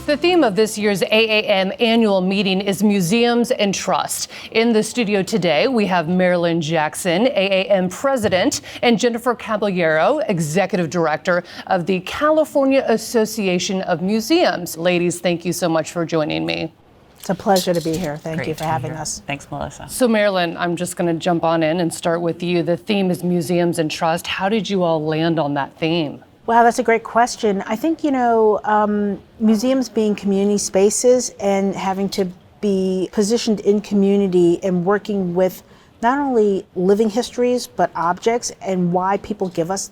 The theme of this year's AAM annual meeting is Museums and Trust. In the studio today, we have Marilyn Jackson, AAM President, and Jennifer Cabellero, Executive Director of the California Association of Museums. Ladies, thank you so much for joining me. It's a pleasure to be here. Thank Great you for having us. Thanks, Melissa. So Marilyn, I'm just going to jump on in and start with you. The theme is Museums and Trust. How did you all land on that theme? Wow, that's a great question. I think, museums being community spaces and having to be positioned in community and working with not only living histories, but objects and why people give us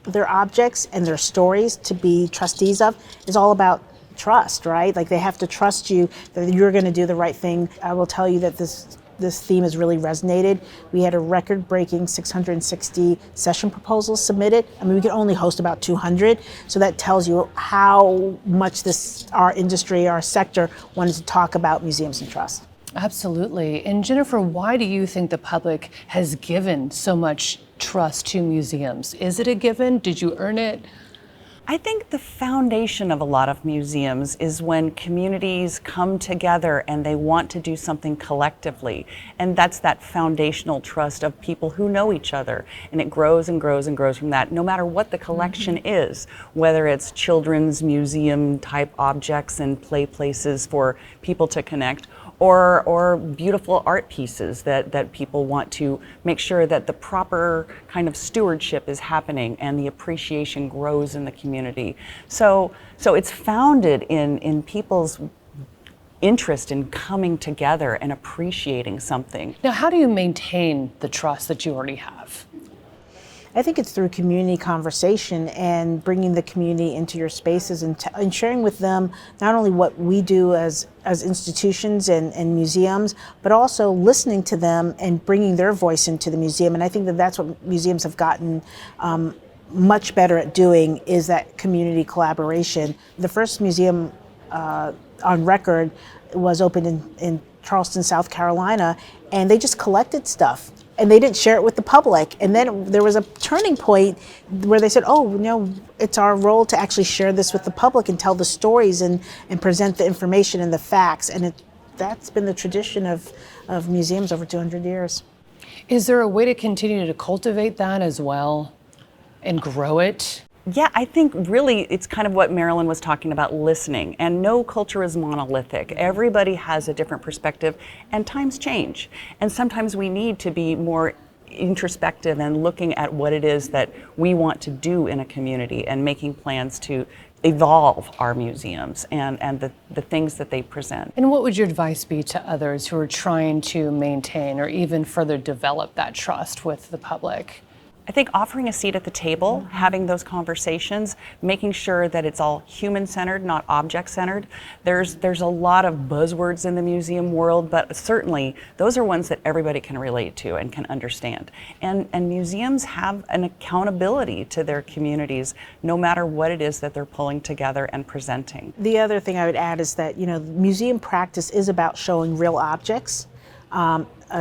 their objects and their stories to be trustees of is all about trust, right? Like they have to trust you that you're going to do the right thing. I will tell you that this theme has really resonated. We had a record-breaking 660 session proposals submitted. I mean, we could only host about 200, so that tells you how much our industry, our sector, wanted to talk about museums and trust. Absolutely. And Jennifer, why do you think the public has given so much trust to museums? Is it a given? Did you earn it? I think the foundation of a lot of museums is when communities come together and they want to do something collectively. And that's that foundational trust of people who know each other. And it grows and grows and grows from that, no matter what the collection is, whether it's children's museum type objects and play places for people to connect, or beautiful art pieces that people want to make sure that the proper kind of stewardship is happening and the appreciation grows in the community. So it's founded in people's interest in coming together and appreciating something. Now, how do you maintain the trust that you already have? I think it's through community conversation and bringing the community into your spaces and sharing with them not only what we do as institutions and museums, but also listening to them and bringing their voice into the museum. And I think that's what museums have gotten much better at doing, is that community collaboration. The first museum on record was opened in Charleston, South Carolina, and they just collected stuff. And they didn't share it with the public. And then there was a turning point where they said, it's our role to actually share this with the public and tell the stories and present the information and the facts. And that's been the tradition of museums over 200 years. Is there a way to continue to cultivate that as well and grow it? Yeah, I think really it's kind of what Marilyn was talking about, listening. And no culture is monolithic. Everybody has a different perspective, and times change. And sometimes we need to be more introspective and looking at what it is that we want to do in a community and making plans to evolve our museums and the things that they present. And what would your advice be to others who are trying to maintain or even further develop that trust with the public? I think offering a seat at the table, having those conversations, making sure that it's all human-centered, not object-centered. There's a lot of buzzwords in the museum world, but certainly those are ones that everybody can relate to and can understand. And museums have an accountability to their communities, no matter what it is that they're pulling together and presenting. The other thing I would add is that, museum practice is about showing real objects.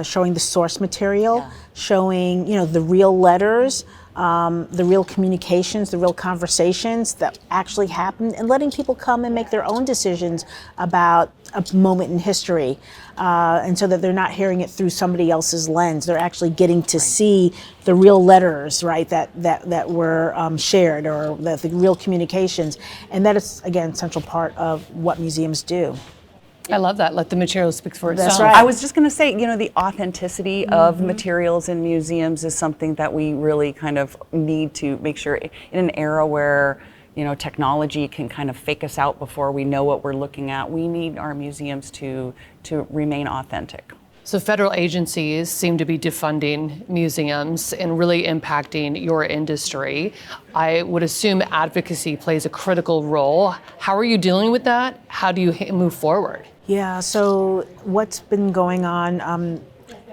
Showing the source material, showing the real letters, the real communications, the real conversations that actually happened, and letting people come and make their own decisions about a moment in history, and so that they're not hearing it through somebody else's lens. They're actually getting to see the real letters, right, that were shared, or the real communications, and that is, again, a central part of what museums do. I love that. Let the material speak for itself. That's right. I was just going to say, the authenticity of materials in museums is something that we really kind of need to make sure in an era where, technology can kind of fake us out before we know what we're looking at. We need our museums to remain authentic. So federal agencies seem to be defunding museums and really impacting your industry. I would assume advocacy plays a critical role. How are you dealing with that? How do you move forward? Yeah, so what's been going on,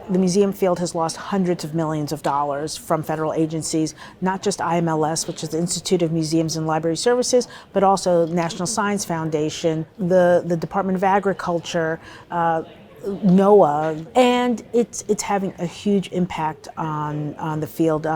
the museum field has lost hundreds of millions of dollars from federal agencies, not just IMLS, which is the Institute of Museums and Library Services, but also National Science Foundation, the Department of Agriculture, NOAA, and it's having a huge impact on the field.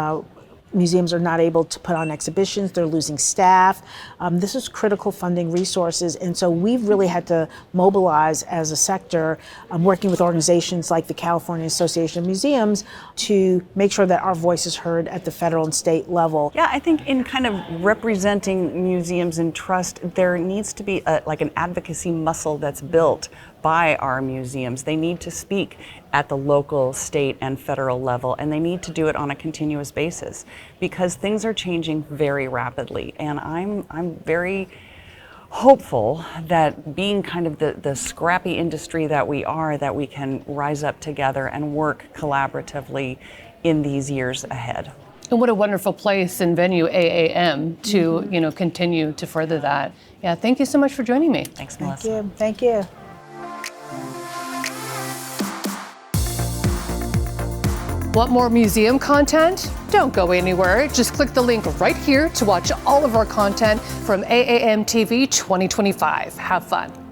museums are not able to put on exhibitions, they're losing staff. This is critical funding resources, and so we've really had to mobilize as a sector, working with organizations like the California Association of Museums to make sure that our voice is heard at the federal and state level. Yeah, I think in kind of representing museums and trust, there needs to be like an advocacy muscle that's built by our museums. They need to speak at the local, state, and federal level, and they need to do it on a continuous basis because things are changing very rapidly. And I'm very hopeful that being kind of the scrappy industry that we are, that we can rise up together and work collaboratively in these years ahead. And what a wonderful place and venue, AAM, to continue to further that. Yeah, thank you so much for joining me. Thanks, Melissa. Thank you. Want more museum content? Don't go anywhere. Just click the link right here to watch all of our content from AAM TV 2025. Have fun.